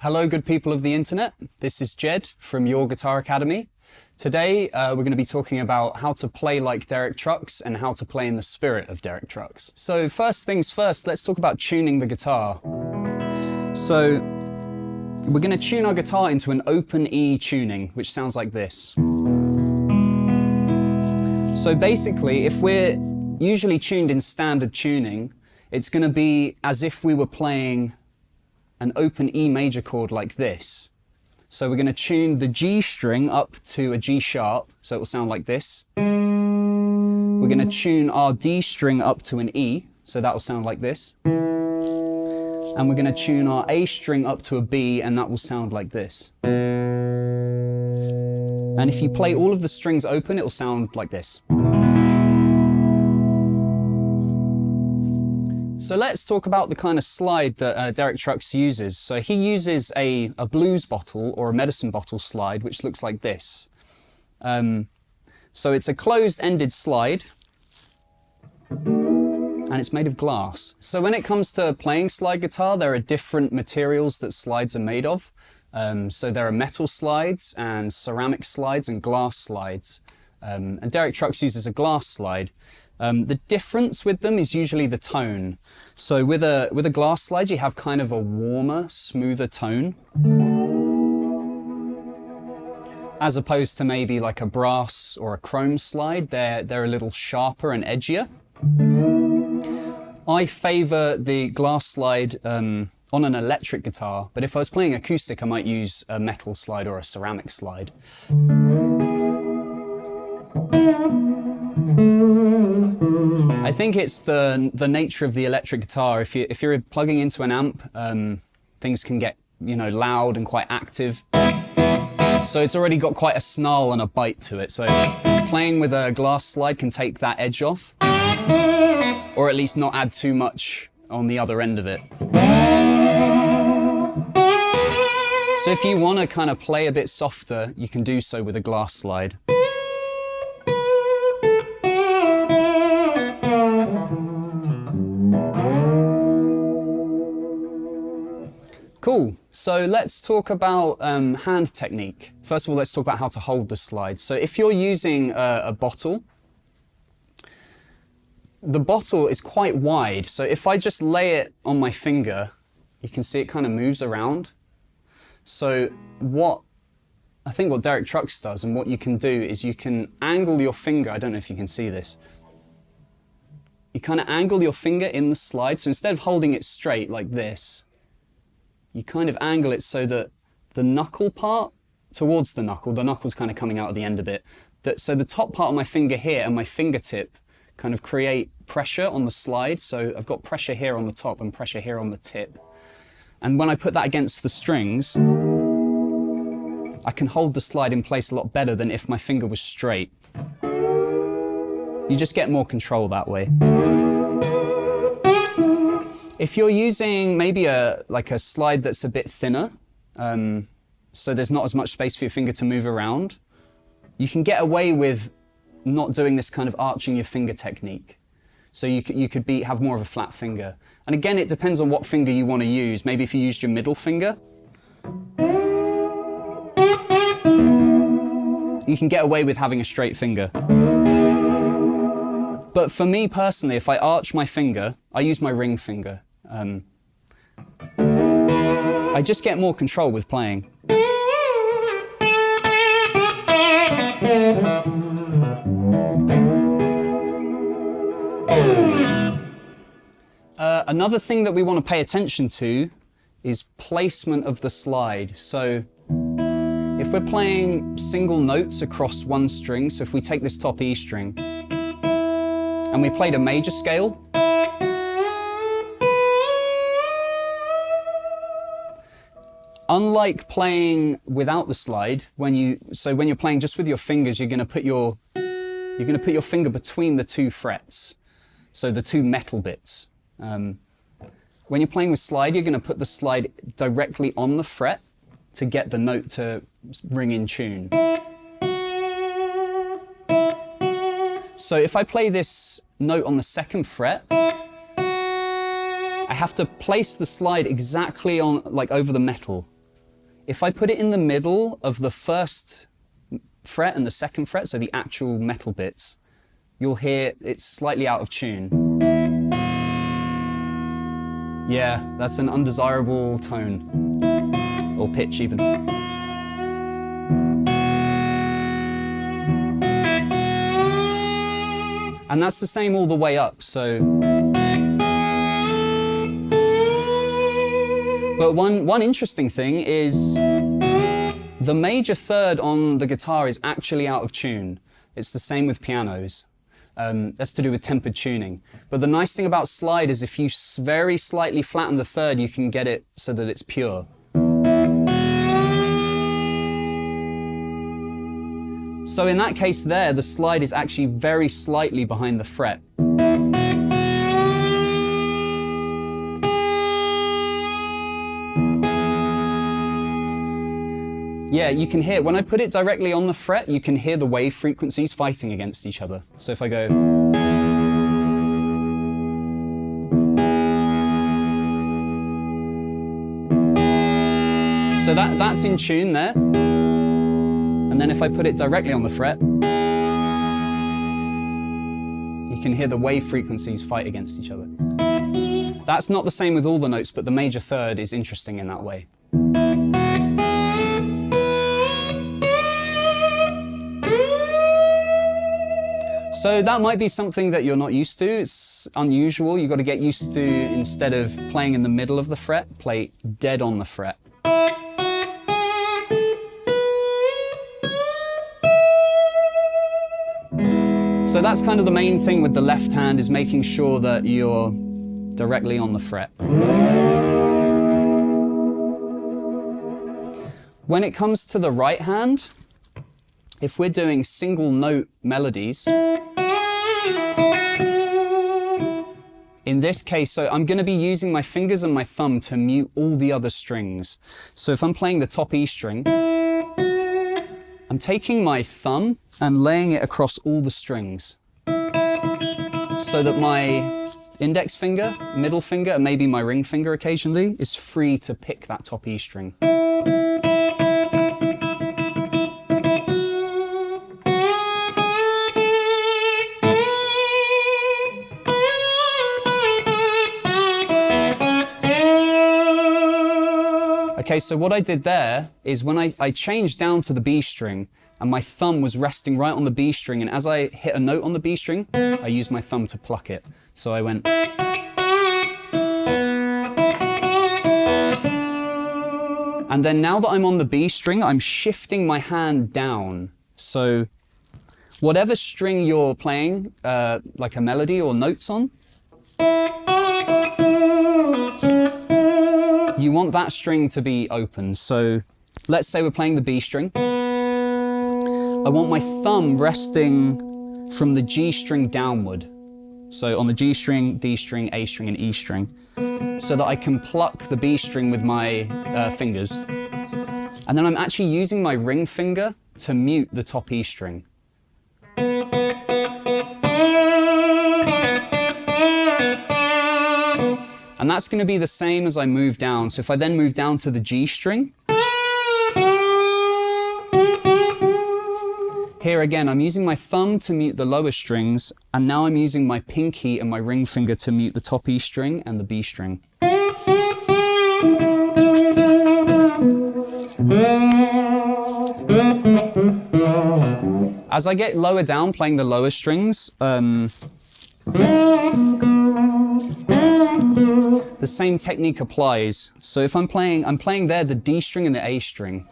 Hello, good people of the internet. This is Jed from Your Guitar Academy. Today, we're going to be talking about how to play like Derek Trucks and how to play in the spirit of Derek Trucks. So first things first, let's talk about tuning the guitar. So we're going to tune our guitar into an open E tuning, which sounds like this. So basically, if we're usually tuned in standard tuning, it's going to be as if we were playing an open E major chord like this. So we're going to tune the G string up to a G sharp, so it will sound like this. We're going to tune our D string up to an E, so that will sound like this. And we're going to tune our A string up to a B, and that will sound like this. And if you play all of the strings open, it will sound like this. So let's talk about the kind of slide that Derek Trucks uses. So he uses a blues bottle or a medicine bottle slide, which looks like this. So it's a closed-ended slide, and it's made of glass. So when it comes to playing slide guitar, there are different materials that slides are made of. So there are metal slides and ceramic slides and glass slides. And Derek Trucks uses a glass slide. The difference with them is usually the tone. So with a glass slide, you have kind of a warmer, smoother tone, as opposed to maybe like a brass or a chrome slide. They're a little sharper and edgier. I favor the glass slide on an electric guitar, but if I was playing acoustic, I might use a metal slide or a ceramic slide. I think it's the nature of the electric guitar. If you're plugging into an amp, things can get loud and quite active. So it's already got quite a snarl and a bite to it. So playing with a glass slide can take that edge off, or at least not add too much on the other end of it. So if you want to kind of play a bit softer, you can do so with a glass slide. Cool, so let's talk about hand technique. First of all, let's talk about how to hold the slide. So if you're using a bottle, the bottle is quite wide. So if I just lay it on my finger, you can see it kind of moves around. So I think what Derek Trucks does and what you can do is you can angle your finger. I don't know if you can see this. You kind of angle your finger in the slide. So instead of holding it straight like this, you kind of angle it so that the knuckle part towards the knuckle's kind of coming out at the end a bit. So the top part of my finger here and my fingertip kind of create pressure on the slide. So I've got pressure here on the top and pressure here on the tip. And when I put that against the strings, I can hold the slide in place a lot better than if my finger was straight. You just get more control that way. If you're using maybe a slide that's a bit thinner, so there's not as much space for your finger to move around, you can get away with not doing this kind of arching your finger technique. So you could have more of a flat finger. And again, it depends on what finger you want to use. Maybe if you used your middle finger, you can get away with having a straight finger. But for me personally, if I arch my finger, I use my ring finger. I just get more control with playing. Another thing that we want to pay attention to is placement of the slide. So if we're playing single notes across one string, so if we take this top E string and we played a major scale, unlike playing without the slide, when you're playing just with your fingers, you're going to put your finger between the two frets, so the two metal bits. When you're playing with slide, you're going to put the slide directly on the fret to get the note to ring in tune. So if I play this note on the 2nd fret, I have to place the slide exactly on, like over the metal. if I put it in the middle of the first fret and the second fret, so the actual metal bits, you'll hear it's slightly out of tune. Yeah, that's an undesirable tone, or pitch even. And that's the same all the way up, so. But one interesting thing is the major third on the guitar is actually out of tune. It's the same with pianos. That's to do with tempered tuning. But the nice thing about slide is if you very slightly flatten the third, you can get it so that it's pure. So in that case there, the slide is actually very slightly behind the fret. Yeah, you can hear, when I put it directly on the fret, you can hear the wave frequencies fighting against each other. So if I go... So that's in tune there. And then if I put it directly on the fret, you can hear the wave frequencies fight against each other. That's not the same with all the notes, but the major third is interesting in that way. So that might be something that you're not used to. It's unusual. You've got to get used to, instead of playing in the middle of the fret, play dead on the fret. So that's kind of the main thing with the left hand, is making sure that you're directly on the fret. When it comes to the right hand, if we're doing single note melodies, in this case, so I'm going to be using my fingers and my thumb to mute all the other strings. So if I'm playing the top E string, I'm taking my thumb and laying it across all the strings, so that my index finger, middle finger, and maybe my ring finger occasionally is free to pick that top E string. Okay, so what I did there is when I changed down to the B string, and my thumb was resting right on the B string, and as I hit a note on the B string, I used my thumb to pluck it. So I went... And then now that I'm on the B string, I'm shifting my hand down. So whatever string you're playing, like a melody or notes on, you want that string to be open. So let's say we're playing the B string. I want my thumb resting from the G string downward. So on the G string, D string, A string, and E string, so that I can pluck the B string with my fingers. And then I'm actually using my ring finger to mute the top E string. And that's going to be the same as I move down. So if I then move down to the G string, here again, I'm using my thumb to mute the lower strings, and now I'm using my pinky and my ring finger to mute the top E string and the B string. As I get lower down playing the lower strings, the same technique applies. So if I'm playing there the D string and the A string.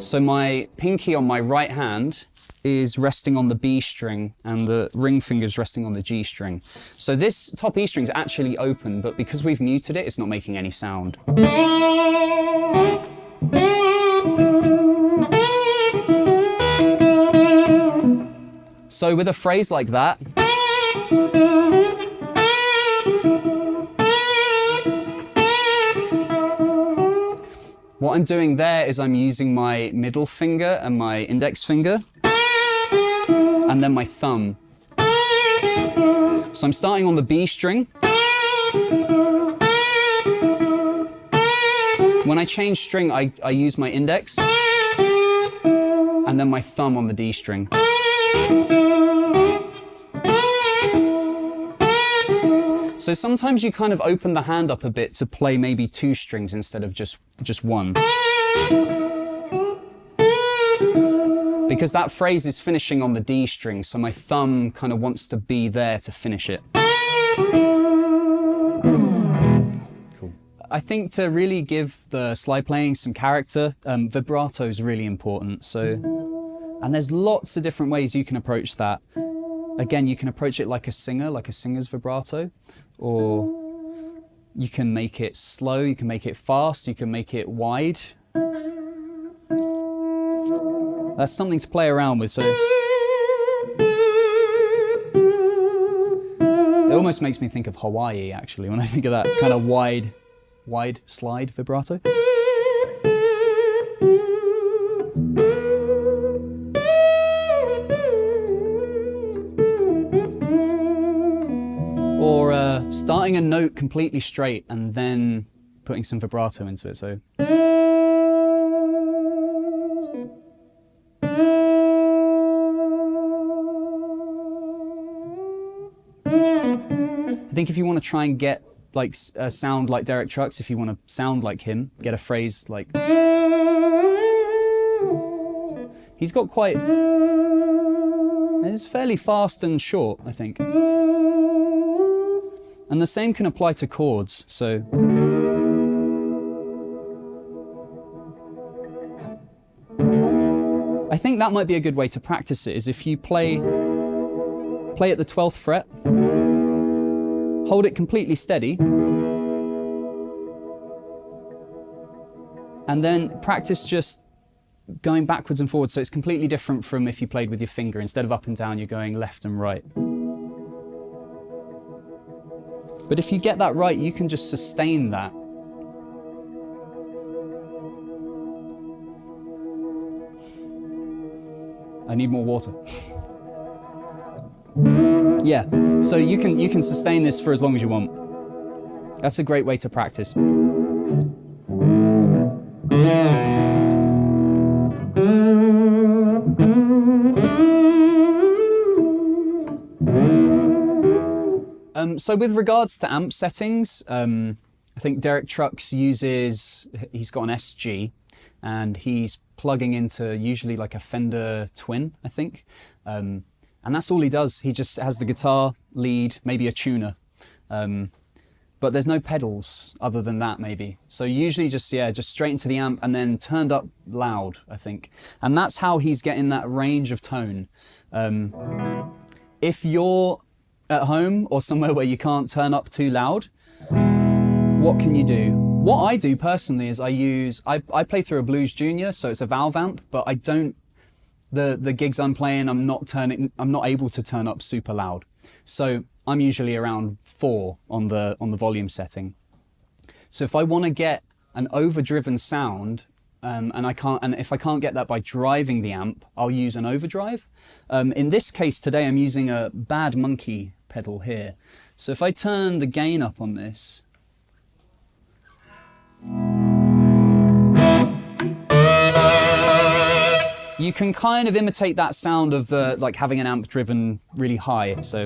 So my pinky on my right hand is resting on the B string and the ring finger is resting on the G string. So this top E string is actually open, but because we've muted it, it's not making any sound. So with a phrase like that, what I'm doing there is I'm using my middle finger and my index finger, and then my thumb. So I'm starting on the B string, When I change string, I use my index and then my thumb on the D string. So sometimes you kind of open the hand up a bit to play maybe 2 strings instead of just one. Because that phrase is finishing on the D string, so my thumb kind of wants to be there to finish it. Cool. I think to really give the slide playing some character, vibrato is really important. And there's lots of different ways you can approach that. Again, you can approach it like a singer's vibrato, or you can make it slow, you can make it fast, you can make it wide. That's something to play around with. So it almost makes me think of Hawaii, actually, when I think of that kind of wide slide vibrato. Or starting a note completely straight and then putting some vibrato into it. So. I think if you want to try and get like a sound like Derek Trucks, if you want to sound like him, get a phrase like. He's got quite. It's fairly fast and short, I think. And the same can apply to chords, so. I think that might be a good way to practice it, is if you play at the 12th fret, hold it completely steady, and then practice just going backwards and forwards, so it's completely different from if you played with your finger. Instead of up and down, you're going left and right. But if you get that right, you can just sustain that. I need more water. Yeah, so you can sustain this for as long as you want. That's a great way to practice. So with regards to amp settings, I think Derek Trucks he's got an SG, and he's plugging into usually like a Fender Twin, I think. And that's all he does. He just has the guitar, lead, maybe a tuner. But there's no pedals other than that, maybe. So usually just straight into the amp and then turned up loud, I think. And that's how he's getting that range of tone. If you're at home or somewhere where you can't turn up too loud, what can you do? What I do personally is I play through a Blues Junior, so it's a valve amp, but I don't, the gigs I'm playing, I'm not able to turn up super loud. So I'm usually around 4 on the volume setting. So if I want to get an overdriven sound, and if I can't get that by driving the amp, I'll use an overdrive. In this case today, I'm using a Bad Monkey pedal here. So if I turn the gain up on this, you can kind of imitate that sound of like having an amp driven really high. So,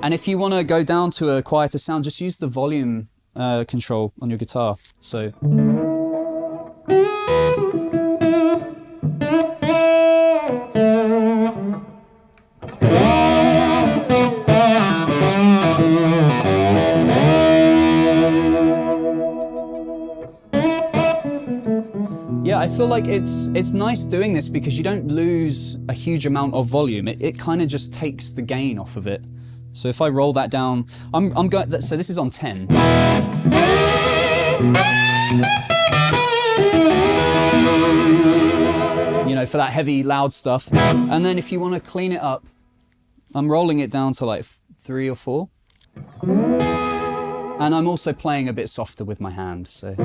and if you want to go down to a quieter sound, just use the volume control on your guitar. So. Yeah, I feel like it's nice doing this because you don't lose a huge amount of volume. It kind of just takes the gain off of it. So if I roll that down, I'm going. So this is on 10. You know, for that heavy, loud stuff. And then if you want to clean it up, I'm rolling it down to like 3 or 4. And I'm also playing a bit softer with my hand. So.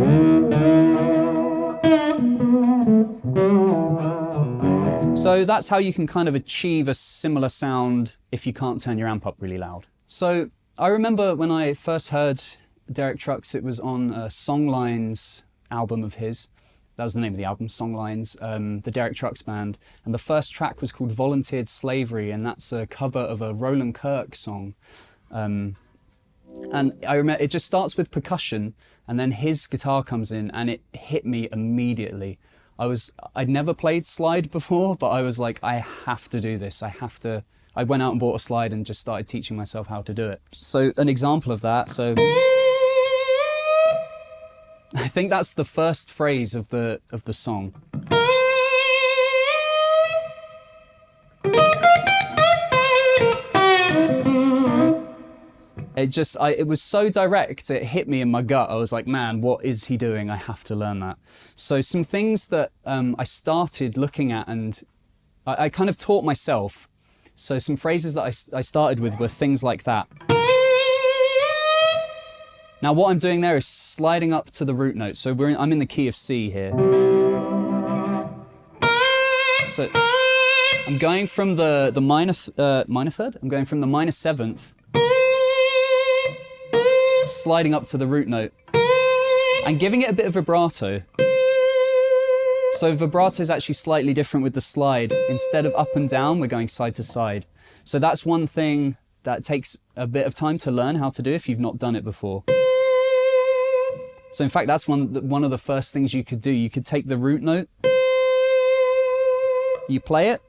So that's how you can kind of achieve a similar sound if you can't turn your amp up really loud. So I remember when I first heard Derek Trucks, it was on a Songlines album of his. That was the name of the album, Songlines, the Derek Trucks band. And the first track was called Volunteered Slavery, and that's a cover of a Roland Kirk song. And I remember it just starts with percussion, and then his guitar comes in, and it hit me immediately. I'd never played slide before, but I was like, I have to do this. I went out and bought a slide and just started teaching myself how to do it. So an example of that, I think that's the first phrase of the song. It was so direct, it hit me in my gut. I was like, man, what is he doing? I have to learn that. So some things that I started looking at, and I kind of taught myself. So some phrases that I started with were things like that. Now what I'm doing there is sliding up to the root note. So I'm in the key of C here. So I'm going from the minor third. I'm going from the minor seventh, sliding up to the root note, and giving it a bit of vibrato. So vibrato is actually slightly different with the slide. Instead of up and down, we're going side to side. So that's one thing that takes a bit of time to learn how to do if you've not done it before. So in fact, that's one of the first things you could do. You could take the root note, you play it,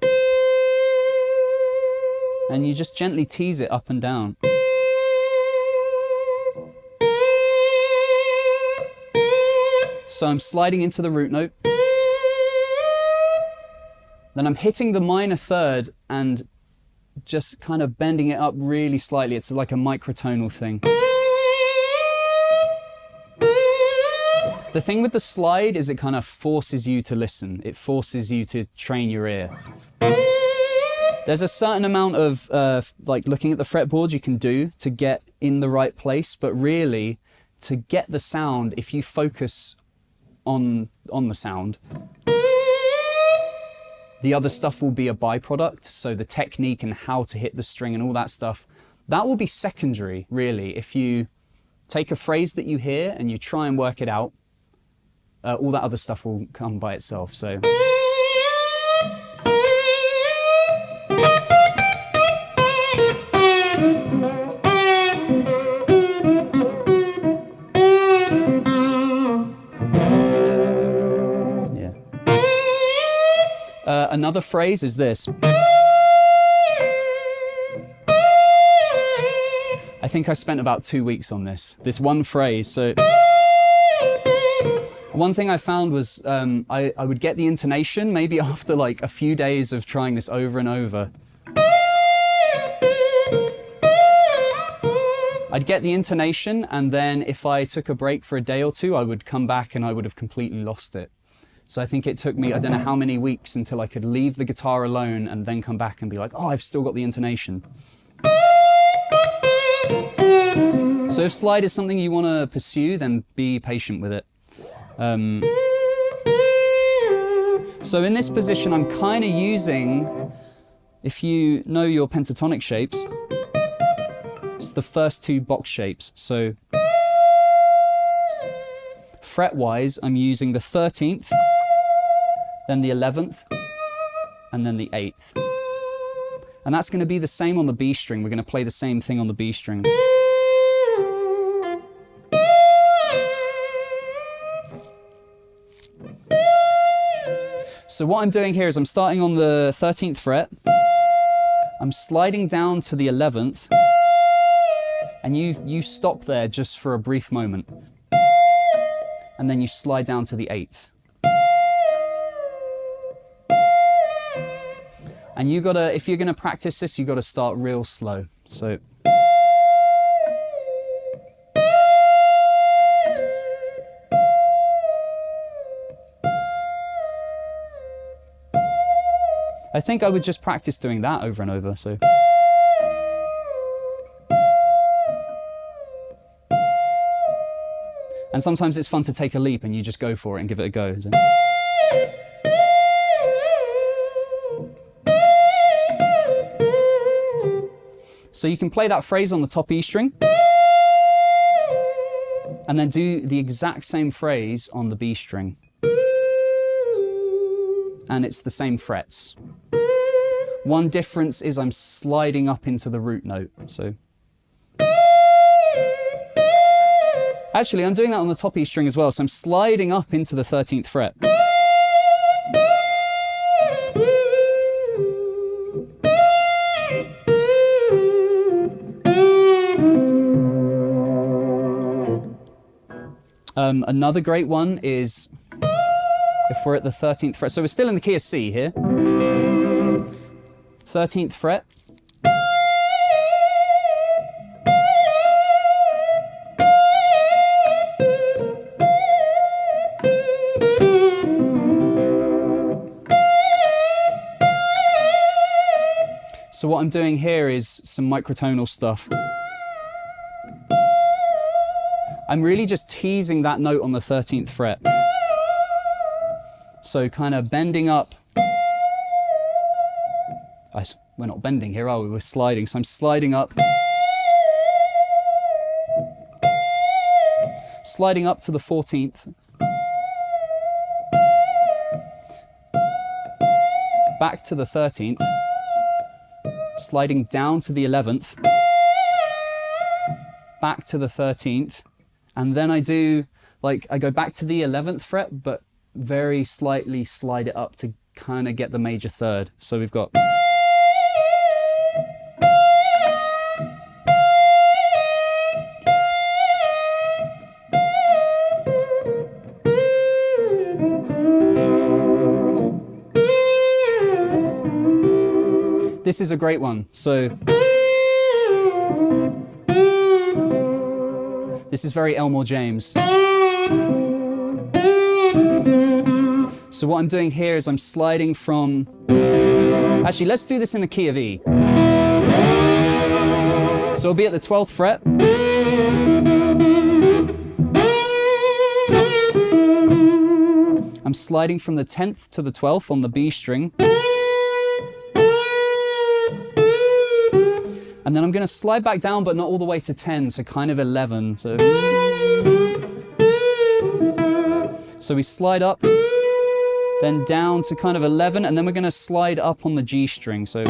and you just gently tease it up and down. So I'm sliding into the root note, then I'm hitting the minor third and just kind of bending it up really slightly. It's like a microtonal thing. The thing with the slide is it kind of forces you to listen. It forces you to train your ear. There's a certain amount of like looking at the fretboard you can do to get in the right place, but really to get the sound, if you focus on the sound, the other stuff will be a byproduct. So the technique and how to hit the string and all that stuff, that will be secondary, really. If you take a phrase that you hear and you try and work it out, all that other stuff will come by itself. So. Another phrase is this. I think I spent about 2 weeks on this one phrase. So one thing I found was I would get the intonation maybe after like a few days of trying this over and over. I'd get the intonation, and then if I took a break for a day or two, I would come back and I would have completely lost it. So I think it took me, I don't know how many weeks until I could leave the guitar alone and then come back and be like, oh, I've still got the intonation. So if slide is something you want to pursue, then be patient with it. So in this position, I'm kind of using, if you know your pentatonic shapes, it's the first two box shapes. So fret-wise, I'm using the 13th, then the 11th, and then the 8th. And that's going to be the same on the B string. We're going to play the same thing on the B string. So what I'm doing here is I'm starting on the 13th fret, I'm sliding down to the 11th, and you stop there just for a brief moment. And then you slide down to the 8th. And you gotta, if you're gonna practice this, you gotta start real slow. So. I think I would just practice doing that over and over, so. And sometimes it's fun to take a leap and you just go for it and give it a go. So. So you can play that phrase on the top E string, and then do the exact same phrase on the B string. And it's the same frets. One difference is I'm sliding up into the root note. So actually, I'm doing that on the top E string as well, so I'm sliding up into the 13th fret. Another great one is if we're at the 13th fret. So we're still in the key of C here. 13th fret. So what I'm doing here is some microtonal stuff. I'm really just teasing that note on the 13th fret. So kind of bending up. We're not bending here, are we? We're sliding. So I'm sliding up. Sliding up to the 14th. Back to the 13th. Sliding down to the 11th. Back to the 13th. And then I do, like, I go back to the 11th fret, but very slightly slide it up to kind of get the major third. So we've got... This is a great one. So this is very Elmore James. So what I'm doing here is I'm sliding from... Actually, let's do this in the key of E. So we'll be at the 12th fret. I'm sliding from the 10th to the 12th on the B string. And then I'm going to slide back down, but not all the way to 10, so kind of 11. So we slide up, then down to kind of 11, and then we're going to slide up on the G string. So,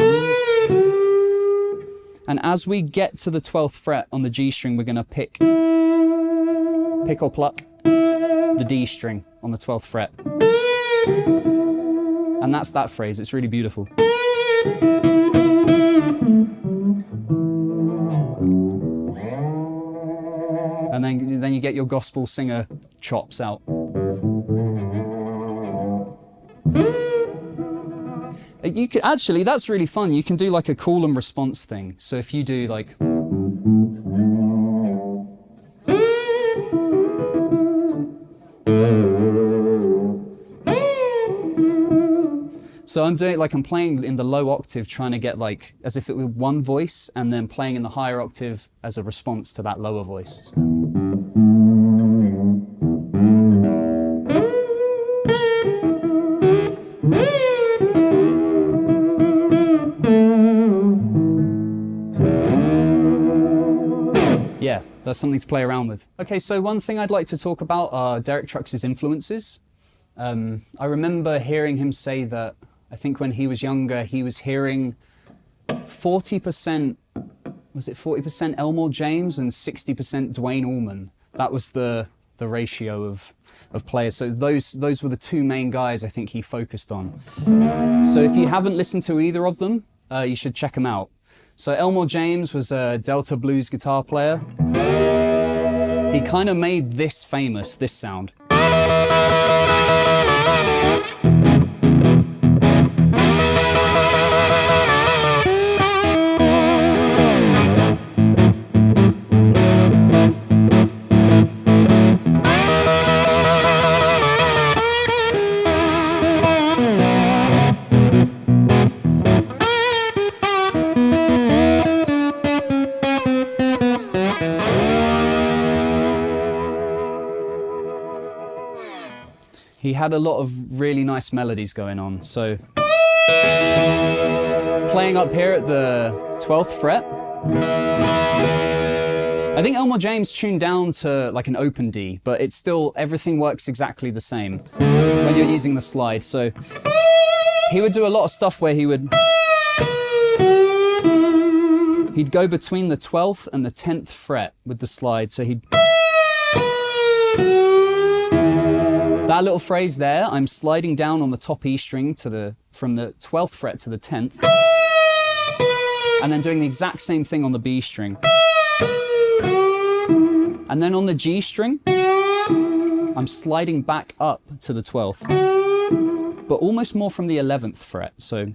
and as we get to the 12th fret on the G string, we're going to pick or pluck the D string on the 12th fret. And that's that phrase. It's really beautiful. And then you get your gospel singer chops out. You could, actually, that's really fun. You can do like a call and response thing. So if you do like... So I'm doing like I'm playing in the low octave, trying to get like as if it were one voice, and then playing in the higher octave as a response to that lower voice. Yeah, that's something to play around with. Okay, so one thing I'd like to talk about are Derek Trucks' influences. I remember hearing him say that I think when he was younger, he was hearing 40%, was it 40% Elmore James and 60% Duane Allman? That was the ratio of players. So those were the two main guys I think he focused on. So if you haven't listened to either of them, you should check them out. So Elmore James was a Delta blues guitar player. He kind of made this famous, this sound. He had a lot of really nice melodies going on. So playing up here at the 12th fret, I think Elmore James tuned down to like an open D, but it's still, everything works exactly the same when you're using the slide. So he would do a lot of stuff where he'd go between the 12th and the 10th fret with the slide. So that little phrase there, I'm sliding down on the top E string from the 12th fret to the 10th, and then doing the exact same thing on the B string. And then on the G string, I'm sliding back up to the 12th, but almost more from the 11th fret. So,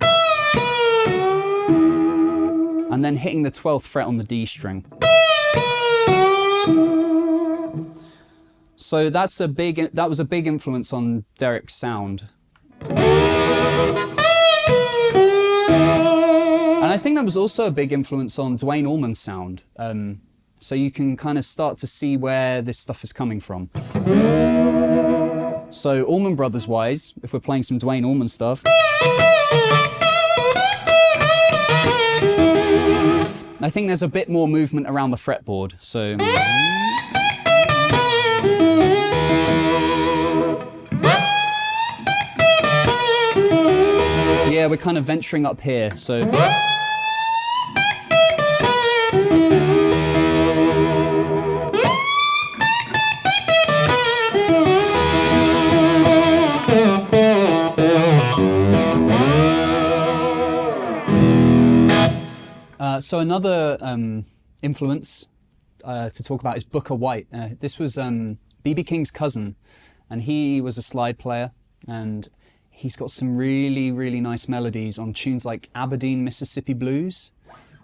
and then hitting the 12th fret on the D string. So that was a big influence on Derek's sound. And I think that was also a big influence on Duane Allman's sound. So you can kind of start to see where this stuff is coming from. So Allman Brothers wise, if we're playing some Duane Allman stuff, I think there's a bit more movement around the fretboard. So yeah, we're kind of venturing up here. So so another influence to talk about is Bukka White. This was B.B. King's cousin, and he was a slide player, and he's got some really, really nice melodies on tunes like Aberdeen, Mississippi Blues.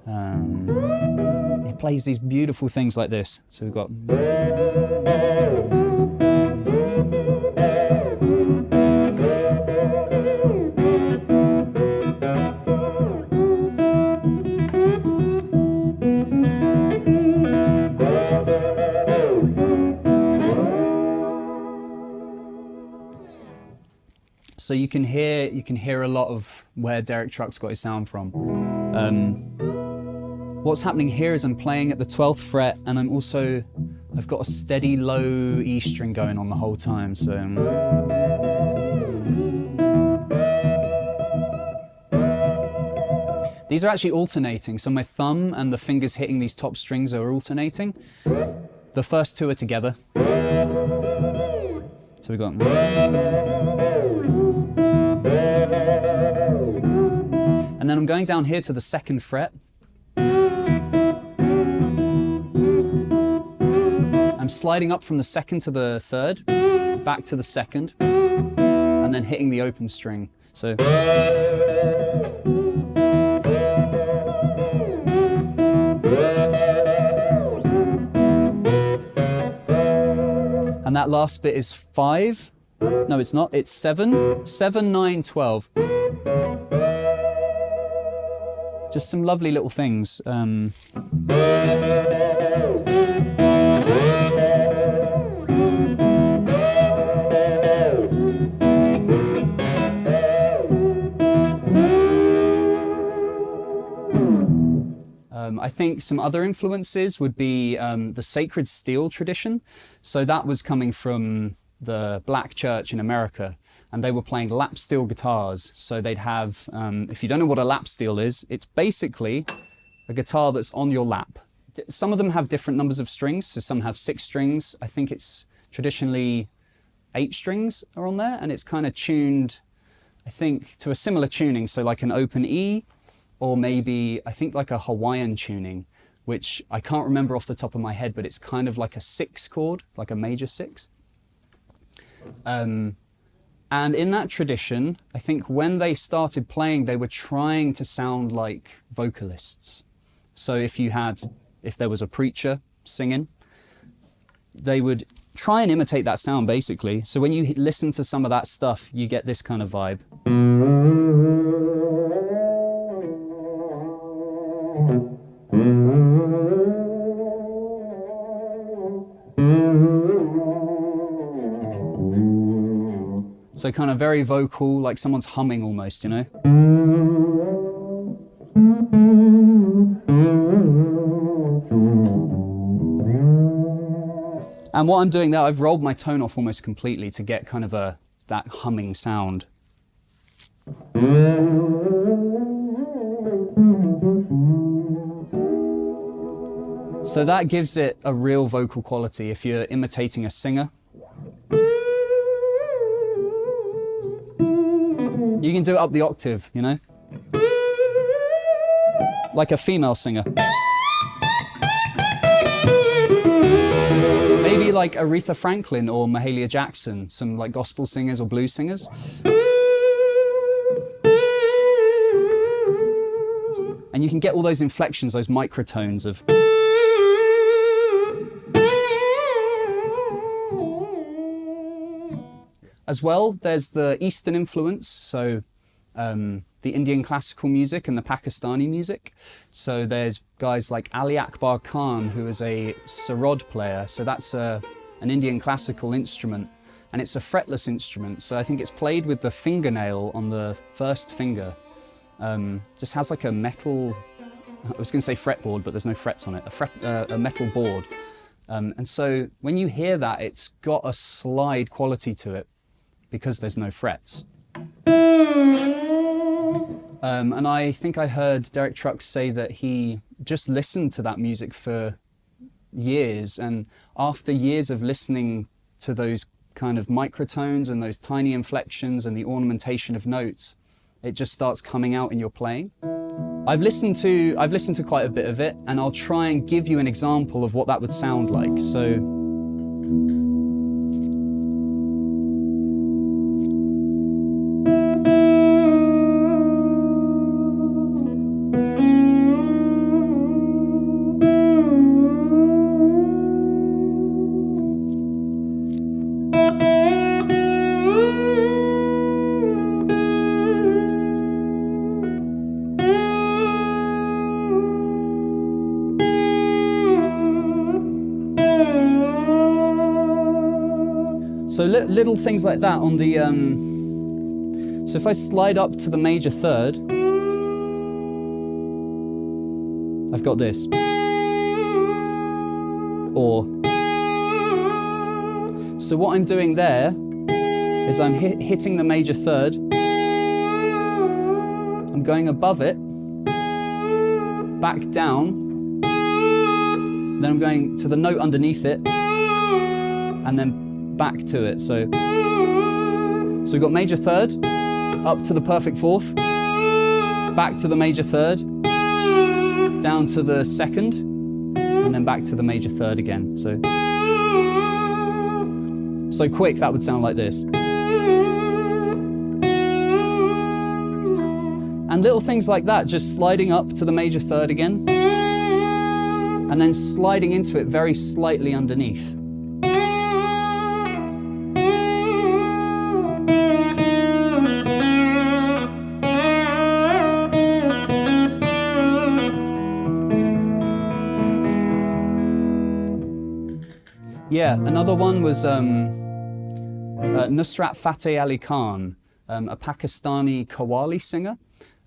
He plays these beautiful things like this. So we've got... So you can hear a lot of where Derek Trucks got his sound from. What's happening here is I'm playing at the 12th fret, and I've got a steady low E string going on the whole time. So these are actually alternating. So my thumb and the fingers hitting these top strings are alternating. The first two are together. So we've got... And then I'm going down here to the 2nd fret. I'm sliding up from the 2nd to the 3rd, back to the 2nd, and then hitting the open string. So. And that last bit is 5. No, it's not. It's 7, 9, 12. Just some lovely little things. I think some other influences would be the sacred steel tradition. So that was coming from the black church in America, and they were playing lap steel guitars. So they'd have, if you don't know what a lap steel is, it's basically a guitar that's on your lap. Some of them have different numbers of strings, so some have 6 strings. I think it's traditionally 8 strings are on there, and it's kind of tuned, I think, to a similar tuning, so like an open E, or maybe, I think like a Hawaiian tuning, which I can't remember off the top of my head, but it's kind of like a 6 chord, like a major 6. And in that tradition, I think when they started playing, they were trying to sound like vocalists. So if there was a preacher singing, they would try and imitate that sound, basically. So when you listen to some of that stuff, you get this kind of vibe. So kind of very vocal, like someone's humming almost, you know? And what I'm doing there, I've rolled my tone off almost completely to get kind of that humming sound. So that gives it a real vocal quality if you're imitating a singer. You can do it up the octave, you know? Like a female singer. Maybe like Aretha Franklin or Mahalia Jackson, some like gospel singers or blues singers. And you can get all those inflections, those microtones of... As well, there's the Eastern influence, so the Indian classical music and the Pakistani music. So there's guys like Ali Akbar Khan, who is a sarod player. So that's an Indian classical instrument, and it's a fretless instrument. So I think it's played with the fingernail on the first finger. Just has like a metal, I was going to say fretboard, but there's no frets on it, a metal board. And so when you hear that, it's got a slide quality to it because there's no frets. And I think I heard Derek Trucks say that he just listened to that music for years, and after years of listening to those kind of microtones and those tiny inflections and the ornamentation of notes, it just starts coming out in your playing. I've listened to quite a bit of it, and I'll try and give you an example of what that would sound like. So little things like that on the, so if I slide up to the major third, I've got this. Or, so what I'm doing there is I'm hitting the major third, I'm going above it, back down, then I'm going to the note underneath it, and then back to it. So we've got major third, up to the perfect fourth, back to the major third, down to the second, and then back to the major third again. So quick, that would sound like this. And little things like that, just sliding up to the major third again, and then sliding into it very slightly underneath. Yeah, another one was Nusrat Fateh Ali Khan, a Pakistani Qawwali singer.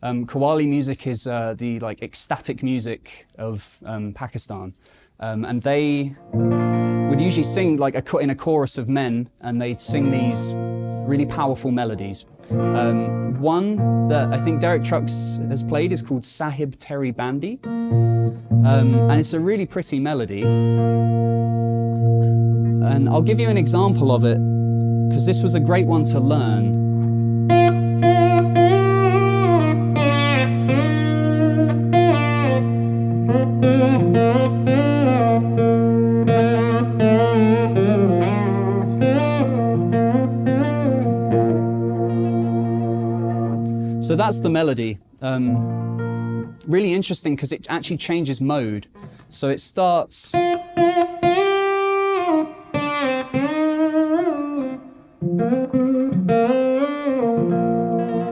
Qawwali music is the like ecstatic music of Pakistan, and they would usually sing like in a chorus of men, and they'd sing these really powerful melodies. One that I think Derek Trucks has played is called Sahib Teri Bandi, and it's a really pretty melody. And I'll give you an example of it, because this was a great one to learn. So that's the melody. Really interesting because it actually changes mode. So it starts...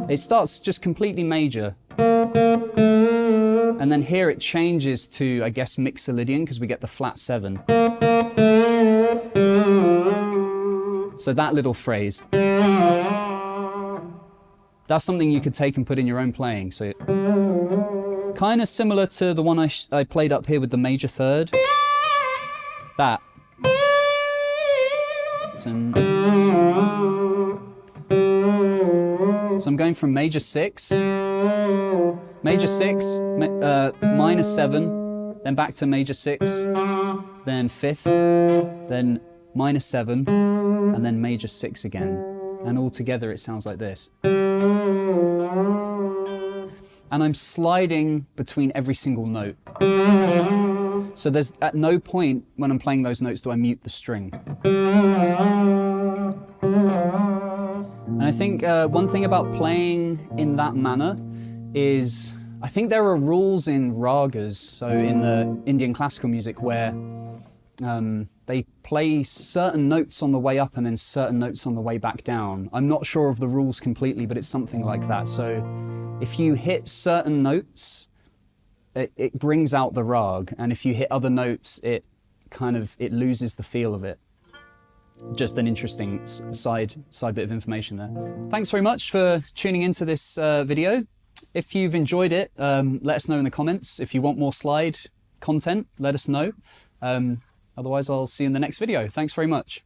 It starts just completely major, and then here it changes to, I guess, Mixolydian, because we get the flat 7. So that little phrase, that's something you could take and put in your own playing. So kind of similar to the one I played up here with the major third. That. So I'm going from major 6, major 6, minor 7, then back to major 6, then 5th, then minor 7, and then major 6 again. And all together it sounds like this. And I'm sliding between every single note. So there's at no point when I'm playing those notes do I mute the string. And I think one thing about playing in that manner is, I think there are rules in ragas, so in the Indian classical music, where they play certain notes on the way up and then certain notes on the way back down. I'm not sure of the rules completely, but it's something like that. So if you hit certain notes, it brings out the rag, and if you hit other notes, it loses the feel of it. Just an interesting side bit of information there. Thanks very much for tuning into this video. If you've enjoyed it, let us know in the comments. If you want more slide content, let us know. Otherwise, I'll see you in the next video. Thanks very much.